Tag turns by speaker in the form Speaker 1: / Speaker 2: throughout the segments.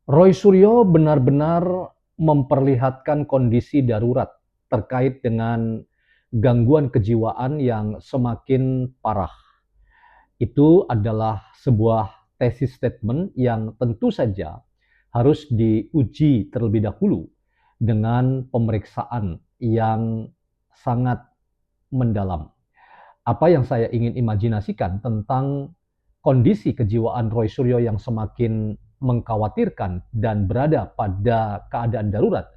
Speaker 1: Roy Suryo benar-benar memperlihatkan kondisi darurat terkait dengan gangguan kejiwaan yang semakin parah. Itu adalah sebuah tesis statement yang tentu saja harus diuji terlebih dahulu dengan pemeriksaan yang sangat mendalam. Apa yang saya ingin imajinasikan tentang kondisi kejiwaan Roy Suryo yang semakin mengkhawatirkan dan berada pada keadaan darurat,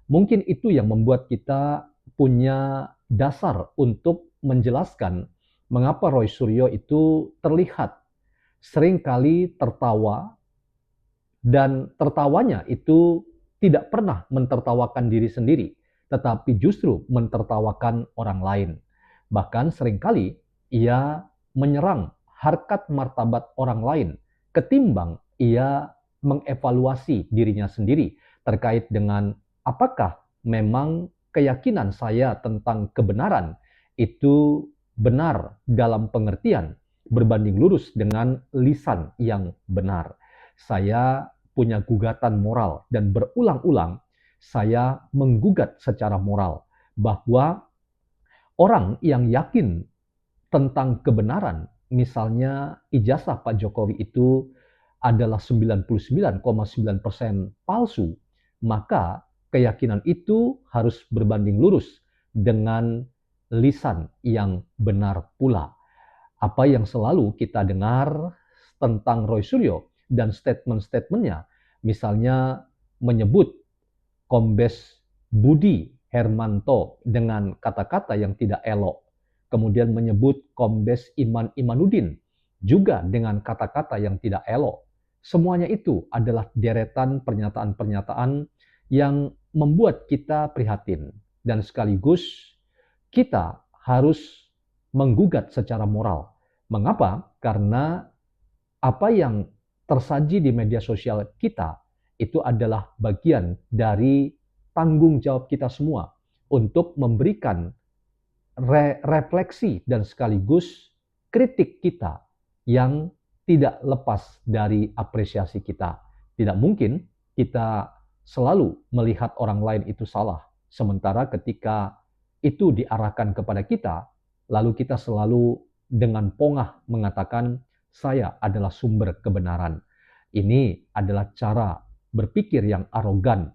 Speaker 1: mungkin itu yang membuat kita punya dasar untuk menjelaskan mengapa Roy Suryo itu terlihat seringkali tertawa dan tertawanya itu tidak pernah mentertawakan diri sendiri, tetapi justru mentertawakan orang lain. Bahkan seringkali ia menyerang harkat martabat orang lain ketimbang ia mengevaluasi dirinya sendiri terkait dengan apakah memang keyakinan saya tentang kebenaran itu benar dalam pengertian berbanding lurus dengan lisan yang benar. Saya punya gugatan moral dan berulang-ulang saya menggugat secara moral bahwa orang yang yakin tentang kebenaran, misalnya ijazah Pak Jokowi itu adalah 99,9% palsu, maka keyakinan itu harus berbanding lurus dengan lisan yang benar pula. Apa yang selalu kita dengar tentang Roy Suryo dan statement-statementnya, misalnya menyebut Kombes Budi Hermanto dengan kata-kata yang tidak elok, kemudian menyebut Kombes Iman Imanuddin juga dengan kata-kata yang tidak elok. Semuanya itu adalah deretan pernyataan-pernyataan yang membuat kita prihatin dan sekaligus kita harus menggugat secara moral. Mengapa? Karena apa yang tersaji di media sosial kita itu adalah bagian dari tanggung jawab kita semua untuk memberikan refleksi dan sekaligus kritik kita yang tidak lepas dari apresiasi kita. Tidak mungkin kita selalu melihat orang lain itu salah, sementara ketika itu diarahkan kepada kita, lalu kita selalu dengan pongah mengatakan, saya adalah sumber kebenaran. Ini adalah cara berpikir yang arogan,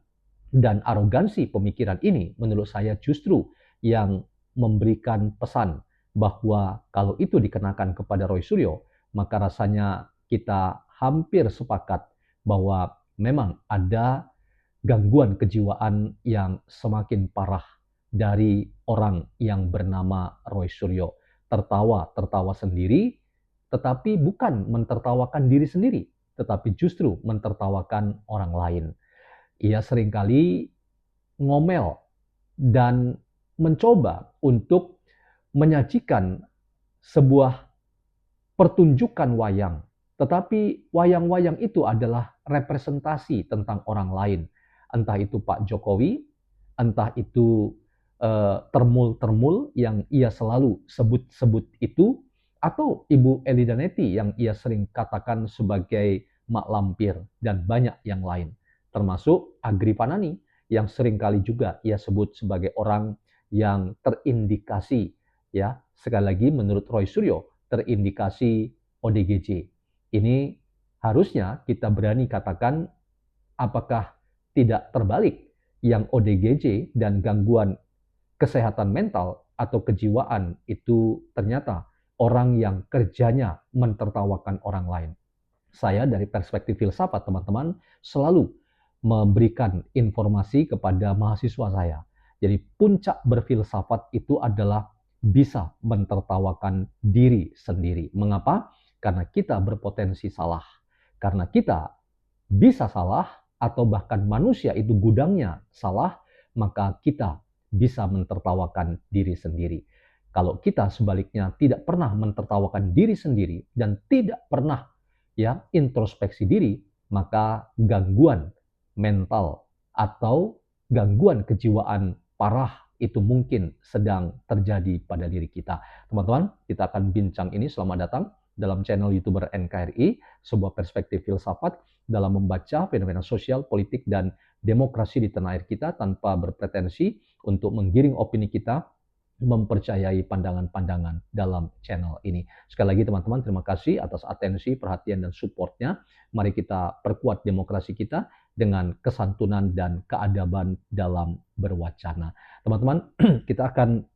Speaker 1: dan arogansi pemikiran ini menurut saya justru yang memberikan pesan bahwa kalau itu dikenakan kepada Roy Suryo, maka rasanya kita hampir sepakat bahwa memang ada gangguan kejiwaan yang semakin parah dari orang yang bernama Roy Suryo. Tertawa-tertawa sendiri, tetapi bukan mentertawakan diri sendiri, tetapi justru mentertawakan orang lain. Ia seringkali ngomel dan mencoba untuk menyajikan sebuah pertunjukan wayang. Tetapi wayang-wayang itu adalah representasi tentang orang lain. Entah itu Pak Jokowi, entah itu termul-termul yang ia selalu sebut-sebut itu, atau Ibu Eli Daneti yang ia sering katakan sebagai mak lampir, dan banyak yang lain. Termasuk Agripanani yang seringkali juga ia sebut sebagai orang yang terindikasi, ya sekali lagi menurut Roy Suryo, terindikasi ODGJ. Ini harusnya kita berani katakan apakah tidak terbalik yang ODGJ dan gangguan kesehatan mental atau kejiwaan itu ternyata orang yang kerjanya mentertawakan orang lain. Saya dari perspektif filsafat teman-teman selalu memberikan informasi kepada mahasiswa saya. Jadi puncak berfilsafat itu adalah bisa mentertawakan diri sendiri. Mengapa? Karena kita berpotensi salah. Karena kita bisa salah atau bahkan manusia itu gudangnya salah, maka kita bisa mentertawakan diri sendiri. Kalau kita sebaliknya tidak pernah mentertawakan diri sendiri dan tidak pernah ya introspeksi diri, maka gangguan mental atau gangguan kejiwaan parah itu mungkin sedang terjadi pada diri kita. Teman-teman, kita akan bincang ini. Selamat datang dalam channel YouTuber NKRI, sebuah perspektif filsafat dalam membaca fenomena sosial, politik, dan demokrasi di tanah air kita tanpa berpretensi untuk menggiring opini kita mempercayai pandangan-pandangan dalam channel ini. Sekali lagi teman-teman, terima kasih atas atensi, perhatian, dan supportnya. Mari kita perkuat demokrasi kita dengan kesantunan dan keadaban dalam berwacana. Teman-teman, kita akan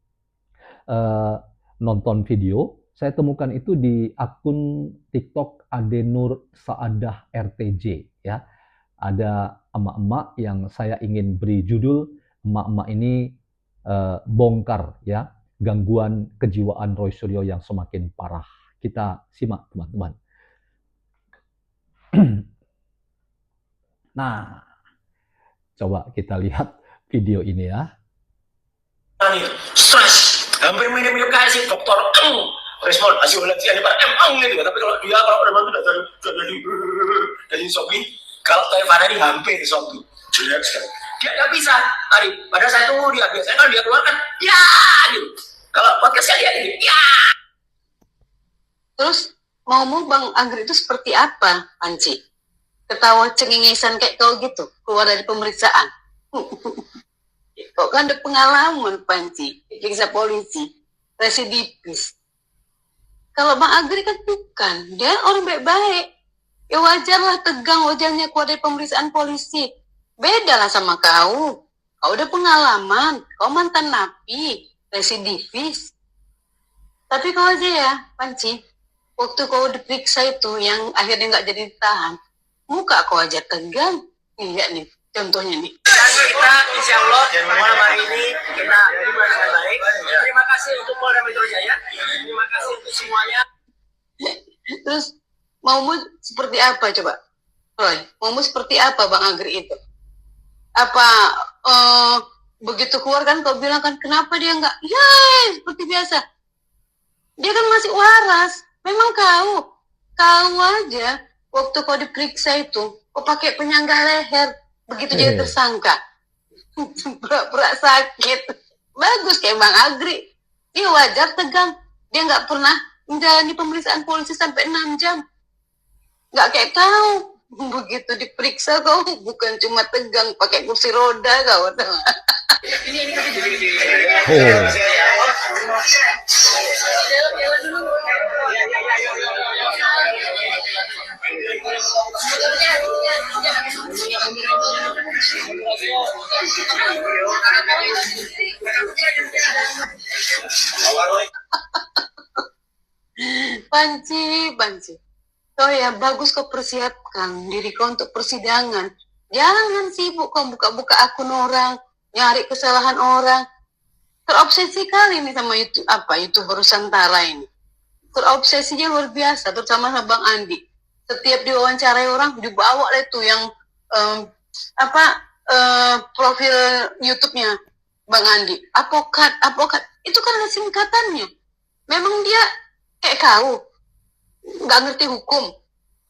Speaker 1: nonton video. Saya temukan itu di akun TikTok Adenur Saadah RTJ. Ya, ada emak-emak yang saya ingin beri judul, emak-emak ini bongkar ya gangguan kejiwaan Roy Suryo yang semakin parah. Kita simak teman-teman. Nah, coba kita lihat video ini ya.
Speaker 2: Stres, hampir mirip-mirip kasih dokter respon hasil penelitian gitu. Tapi kalau dia udah bantu dari Sobi, kalau Tevana ini hampir Sobi. Dia nggak bisa tadi. Padahal saya tunggu dia, biasanya kalau dia keluarkan, ya gitu. Kalau podcastnya dia gitu, ya.
Speaker 3: Terus mau Bang Angger itu seperti apa, Panci? Ketawa cengengesan kayak kau gitu, keluar dari pemeriksaan. Kok kan ada pengalaman, Panci, periksa polisi, residivis. Kalau Bang Angger kan bukan, dia orang baik-baik. Ya wajarlah tegang wajahnya keluar dari pemeriksaan polisi. Beda lah sama kau. Kau udah pengalaman, kau mantan napi, residivis. Tapi kau aja ya, Panci, waktu kau diperiksa itu yang akhirnya nggak jadi ditahan, muka kau aja tegang. Iya nih, contohnya nih.
Speaker 2: Dan kita insya Allah malam hari ini kita dimulai dengan baik. Terima kasih untuk Polda Metro Jaya. Terima kasih untuk semuanya.
Speaker 3: Terus maumu seperti apa coba, Roy? Maumu seperti apa Bang Angger itu? Apa begitu keluar kan kau bilang kan kenapa dia nggak? Ya seperti biasa. Dia kan masih waras. Memang kau aja waktu kau diperiksa itu, kau pakai penyangga leher. Begitu jadi tersangka, pura-pura sakit. Bagus kayak Bang Agri. Dia wajar tegang. Dia nggak pernah menjalani pemeriksaan polisi sampai 6 jam. Nggak kayak kau. Begitu diperiksa kau bukan cuma tegang, pakai kursi roda kau. Panci. Oh ya, bagus kau persiapkan diri kau untuk persidangan. Jangan sibuk kau buka-buka akun orang, nyari kesalahan orang. Terobsesi kali ini sama YouTuber Nusantara ini. Terobsesinya luar biasa, terutama sama Bang Andi. Setiap diwawancarai orang dibawa lah itu yang profil YouTube-nya Bang Andi. Apokat. Itu kan ada singkatannya. Memang dia kayak kau nggak ngerti hukum,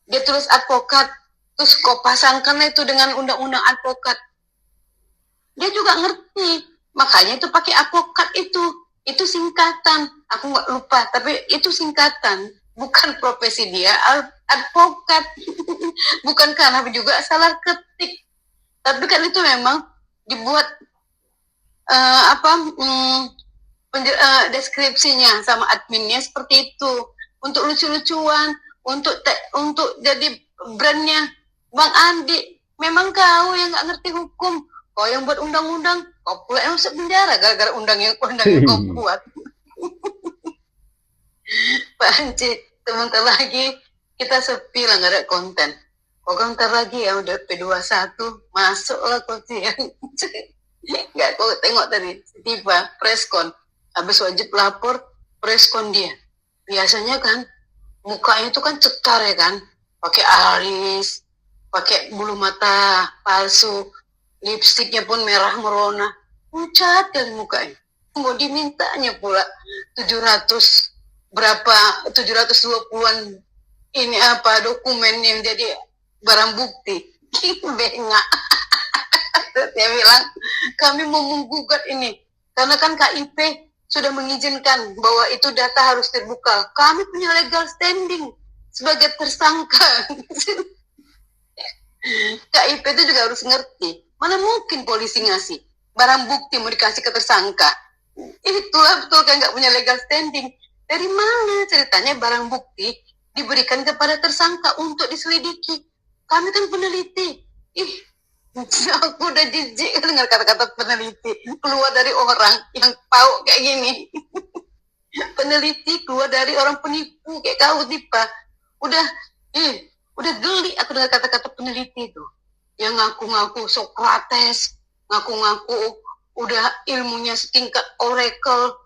Speaker 3: dia tulis advokat, terus kau pasangkan itu dengan undang-undang advokat. Dia juga ngerti, makanya itu pakai advokat itu singkatan. Aku nggak lupa, tapi itu singkatan, bukan profesi dia advokat. Bukan karena juga salah ketik, tapi kan itu memang dibuat deskripsinya sama adminnya seperti itu. Untuk lucu-lucuan, untuk jadi brandnya Bang Andi. Memang kau yang nggak ngerti hukum, kau yang buat undang-undang, kau pula yang masuk penjara gara-gara undang yang kau buat. Panci, sebentar lagi kita sepi lah, nggak ada konten. Kau kan ntar lagi ya udah P21 masuk lah kau sih. Nggak, kau tengok tadi tiba preskon, habis wajib lapor preskon dia. Biasanya kan mukanya itu kan cetar ya kan, pakai alis, pakai bulu mata palsu, lipstiknya pun merah merona, pucat kali mukanya. Mau dimintanya pula 720-an ini dokumen yang jadi barang bukti. Bengak. Dia bilang kami mau menggugat ini karena kan KIP sudah mengizinkan bahwa itu data harus terbuka. Kami punya legal standing sebagai tersangka. KIP itu juga harus ngerti. Mana mungkin polisi ngasih barang bukti mau dikasih ke tersangka? Itulah betul kan nggak punya legal standing. Dari mana ceritanya barang bukti diberikan kepada tersangka untuk diselidiki? Kami kan peneliti. Ih, aku udah jijik dengar kata-kata peneliti keluar dari orang yang tahu kayak gini. Peneliti keluar dari orang penipu kayak kau, Dipa. Udah, udah geli aku dengar kata-kata peneliti itu. Yang ngaku-ngaku Socrates, ngaku-ngaku udah ilmunya setingkat oracle.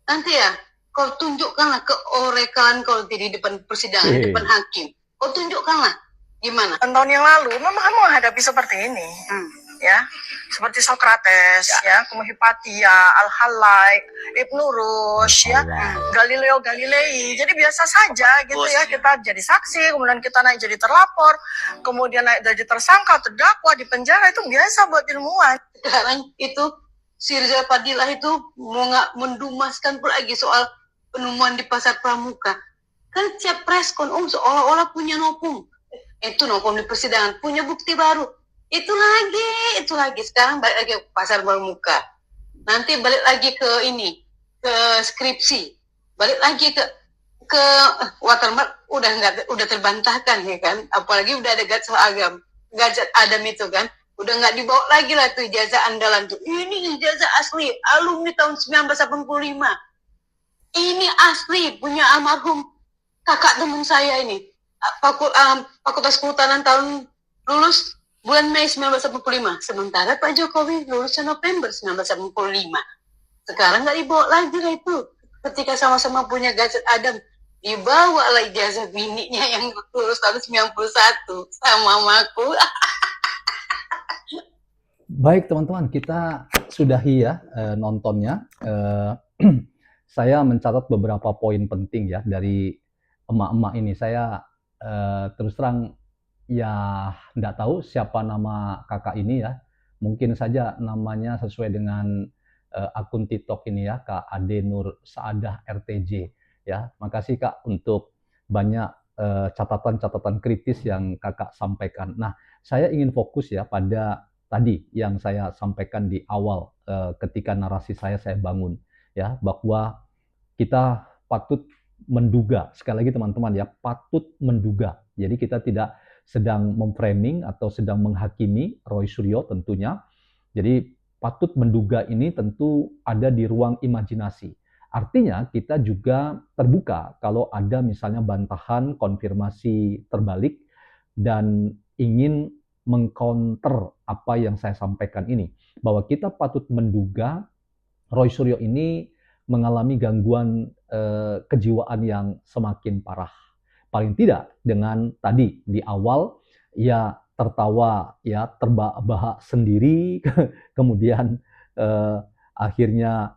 Speaker 3: Nanti ya, kau tunjukkanlah keorekalan kau di depan persidangan, di depan hakim. Kau tunjukkanlah gimana.
Speaker 4: Tahun yang lalu memang kamu menghadapi seperti ini, ya, seperti Socrates, ya, kemudian Hipatia, Al-Halai, Ibnu Rushd, ya, Galileo Galilei. Jadi biasa saja gitu ya, kita jadi saksi, kemudian kita naik jadi terlapor, kemudian naik jadi tersangka, terdakwa di penjara, itu biasa buat ilmuwan.
Speaker 3: Sekarang itu si Rizal Fadilah itu mau nggak mendumaskan pula lagi soal penemuan di pasar Pramuka. Kan tiap preskon seolah-olah punya nopung. Itu nopung di persidangan, punya bukti baru. Itu lagi. Sekarang balik lagi ke pasar Pramuka. Nanti balik lagi ke ini, ke skripsi. Balik lagi ke watermark udah terbantahkan ya kan. Apalagi udah ada gadget Adam itu kan. Udah nggak dibawa lagi lah tuh ijazah andalan tuh. Ini ijazah asli, alumni tahun 1985. Ini asli, punya almarhum kakak teman saya ini. Fakultas Kehutanan tahun lulus bulan Mei 1985. Sementara Pak Jokowi lulusnya November 1985. Sekarang nggak dibawa lagi lah itu. Ketika sama-sama punya gadget Adam, dibawa lah ijazah bininya yang lulus tahun 91 sama mamaku.
Speaker 1: Baik teman-teman, kita sudahi ya nontonnya. Saya mencatat beberapa poin penting ya dari emak-emak ini. Saya terus terang ya nggak tahu siapa nama kakak ini ya. Mungkin saja namanya sesuai dengan akun TikTok ini ya, Kak Ade Nur Saadah RTJ ya. Makasih Kak untuk banyak catatan-catatan kritis yang kakak sampaikan. Nah, saya ingin fokus ya pada tadi yang saya sampaikan di awal ketika narasi saya bangun ya, bahwa kita patut menduga, sekali lagi teman-teman ya, patut menduga. Jadi kita tidak sedang memframing atau sedang menghakimi Roy Suryo tentunya. Jadi patut menduga ini tentu ada di ruang imajinasi. Artinya kita juga terbuka kalau ada misalnya bantahan, konfirmasi terbalik dan ingin mengcounter apa yang saya sampaikan ini. Bahwa kita patut menduga Roy Suryo ini mengalami gangguan kejiwaan yang semakin parah. Paling tidak dengan tadi di awal ya tertawa ya terbahak sendiri, kemudian akhirnya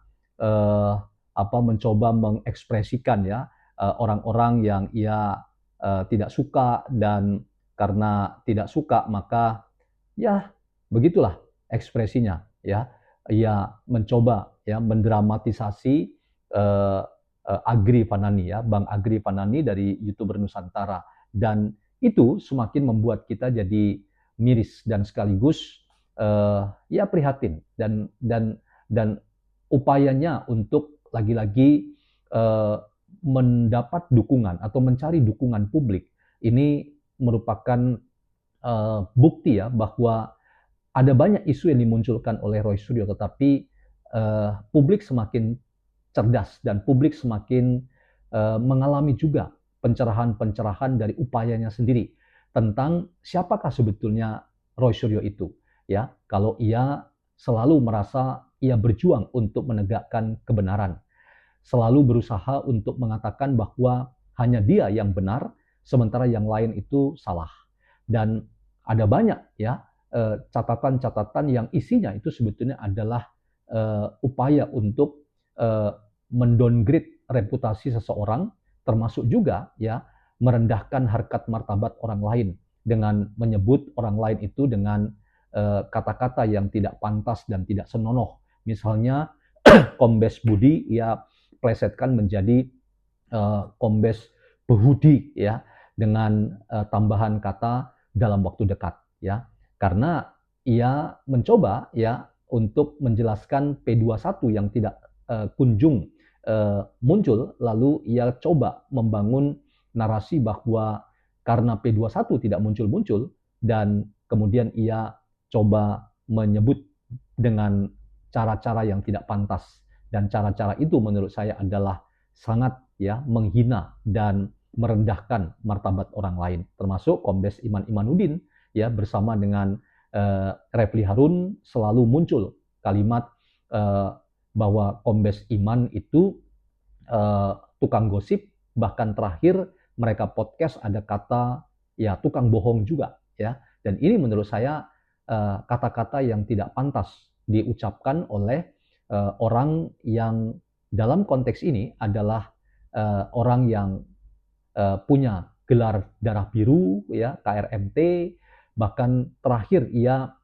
Speaker 1: mencoba mengekspresikan ya orang-orang yang ia tidak suka, dan karena tidak suka maka ya begitulah ekspresinya ya. Ia mencoba ya mendramatisasi Agri Fanani ya, Bang Agri Fanani dari YouTuber Nusantara, dan itu semakin membuat kita jadi miris dan sekaligus ya prihatin dan upayanya untuk lagi-lagi mendapat dukungan atau mencari dukungan publik ini merupakan bukti ya bahwa ada banyak isu yang dimunculkan oleh Roy Suryo, tetapi publik semakin cerdas dan publik semakin mengalami juga pencerahan-pencerahan dari upayanya sendiri tentang siapakah sebetulnya Roy Suryo itu ya, kalau ia selalu merasa ia berjuang untuk menegakkan kebenaran, selalu berusaha untuk mengatakan bahwa hanya dia yang benar sementara yang lain itu salah, dan ada banyak ya catatan-catatan yang isinya itu sebetulnya adalah upaya untuk mendowngrade reputasi seseorang, termasuk juga ya merendahkan harkat martabat orang lain dengan menyebut orang lain itu dengan kata-kata yang tidak pantas dan tidak senonoh. Misalnya Kombes Budi ya plesetkan menjadi Kombes Behudi ya dengan tambahan kata dalam waktu dekat. ya, karena ia mencoba ya untuk menjelaskan P21 yang tidak kunjung muncul, lalu ia coba membangun narasi bahwa karena P21 tidak muncul-muncul, dan kemudian ia coba menyebut dengan cara-cara yang tidak pantas, dan cara-cara itu menurut saya adalah sangat ya menghina dan merendahkan martabat orang lain, termasuk Kombes Iman Imanuddin ya bersama dengan Refli Harun selalu muncul kalimat bahwa Kombes Iman itu tukang gosip, bahkan terakhir mereka podcast ada kata ya tukang bohong juga ya, dan ini menurut saya kata-kata yang tidak pantas diucapkan oleh orang yang dalam konteks ini adalah orang yang punya gelar darah biru ya, KRMT, bahkan terakhir ia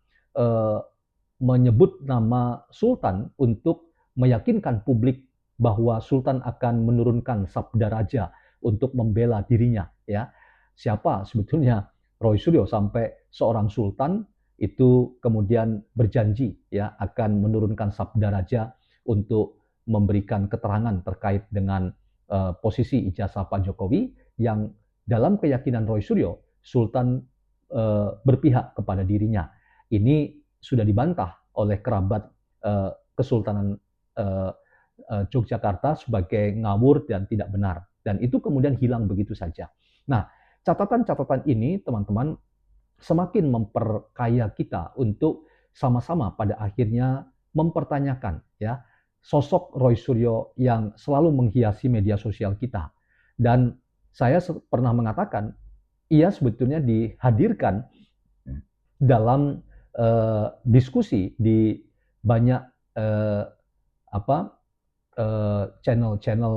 Speaker 1: menyebut nama Sultan untuk meyakinkan publik bahwa Sultan akan menurunkan sabda raja untuk membela dirinya ya. Siapa sebetulnya Roy Suryo sampai seorang sultan itu kemudian berjanji ya akan menurunkan sabda raja untuk memberikan keterangan terkait dengan posisi ijazah Pak Jokowi, yang dalam keyakinan Roy Suryo Sultan berpihak kepada dirinya. Ini sudah dibantah oleh kerabat Kesultanan Yogyakarta sebagai ngawur dan tidak benar, dan itu kemudian hilang begitu saja. Nah, catatan-catatan ini teman-teman semakin memperkaya kita untuk sama-sama pada akhirnya mempertanyakan ya sosok Roy Suryo yang selalu menghiasi media sosial kita. Dan saya pernah mengatakan ia sebetulnya dihadirkan dalam diskusi di banyak channel-channel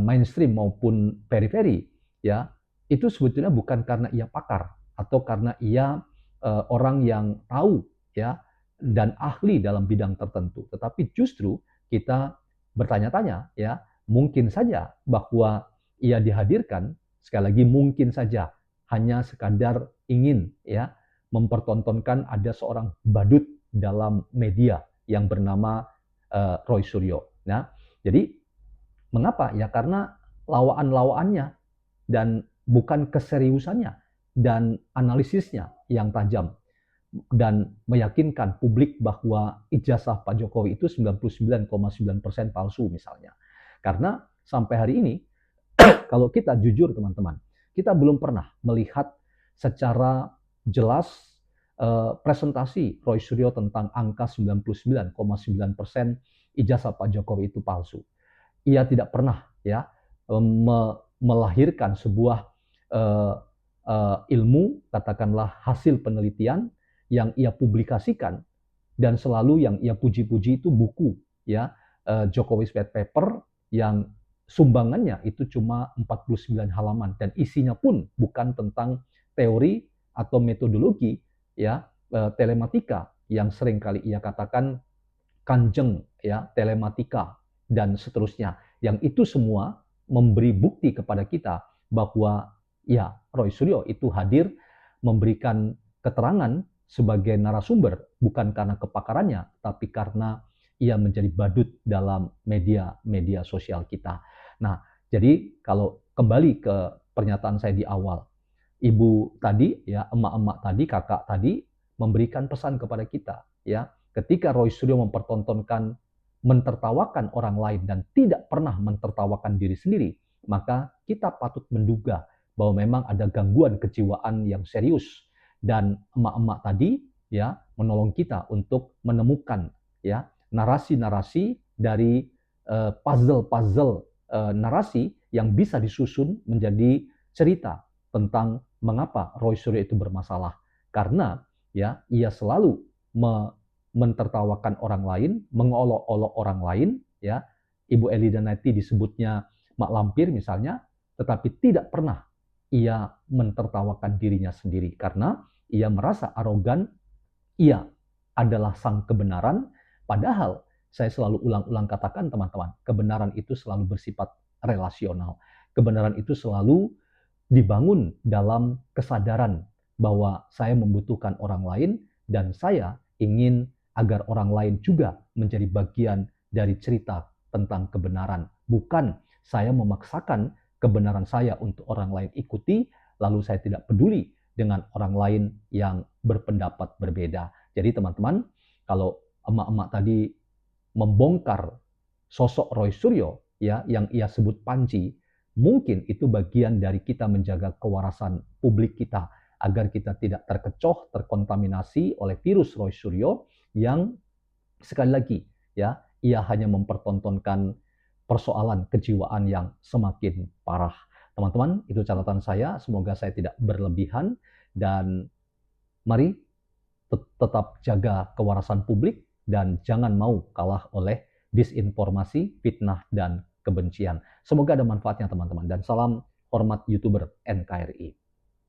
Speaker 1: mainstream maupun periferi ya, itu sebetulnya bukan karena ia pakar atau karena ia orang yang tahu ya dan ahli dalam bidang tertentu, tetapi justru kita bertanya-tanya ya, mungkin saja bahwa ia dihadirkan, sekali lagi mungkin saja, hanya sekadar ingin ya mempertontonkan ada seorang badut dalam media yang bernama Roy Suryo. Nah, jadi mengapa? Ya karena lawaan-lawaannya dan bukan keseriusannya dan analisisnya yang tajam dan meyakinkan publik bahwa ijazah Pak Jokowi itu 99,9% palsu misalnya. Karena sampai hari ini kalau kita jujur teman-teman, kita belum pernah melihat secara jelas presentasi Roy Suryo tentang angka 99,9% ijazah Pak Jokowi itu palsu. Ia tidak pernah ya melahirkan sebuah ilmu, katakanlah hasil penelitian yang ia publikasikan, dan selalu yang ia puji-puji itu buku ya Jokowi's White Paper yang sumbangannya itu cuma 49 halaman dan isinya pun bukan tentang teori atau metodologi ya telematika yang sering kali ia katakan kanjeng ya telematika dan seterusnya, yang itu semua memberi bukti kepada kita bahwa ya Roy Suryo itu hadir memberikan keterangan sebagai narasumber bukan karena kepakarannya, tapi karena ia menjadi badut dalam media sosial kita. Nah, jadi kalau kembali ke pernyataan saya di awal, ibu tadi ya, emak-emak tadi, kakak tadi memberikan pesan kepada kita ya, ketika Roy Suryo mempertontonkan mentertawakan orang lain dan tidak pernah mentertawakan diri sendiri, maka kita patut menduga bahwa memang ada gangguan kejiwaan yang serius, dan emak-emak tadi ya menolong kita untuk menemukan ya narasi-narasi dari puzzle-puzzle narasi yang bisa disusun menjadi cerita tentang mengapa Roy Suryo itu bermasalah, karena ya ia selalu mentertawakan orang lain, mengolok-olok orang lain ya. Ibu Eli Danati disebutnya mak lampir misalnya, tetapi tidak pernah ia mentertawakan dirinya sendiri karena ia merasa arogan, ia adalah sang kebenaran, padahal saya selalu ulang-ulang katakan teman-teman, kebenaran itu selalu bersifat relasional. Kebenaran itu selalu dibangun dalam kesadaran bahwa saya membutuhkan orang lain dan saya ingin agar orang lain juga menjadi bagian dari cerita tentang kebenaran. Bukan saya memaksakan kebenaran saya untuk orang lain ikuti, lalu saya tidak peduli dengan orang lain yang berpendapat berbeda. Jadi teman-teman, kalau emak-emak tadi membongkar sosok Roy Suryo ya yang ia sebut Panji, mungkin itu bagian dari kita menjaga kewarasan publik kita agar kita tidak terkecoh, terkontaminasi oleh virus Roy Suryo yang sekali lagi ya, ia hanya mempertontonkan persoalan kejiwaan yang semakin parah. Teman-teman, itu catatan saya. Semoga saya tidak berlebihan dan mari tetap jaga kewarasan publik dan jangan mau kalah oleh disinformasi, fitnah, dan kebencian. Semoga ada manfaatnya teman-teman dan salam hormat YouTuber NKRI.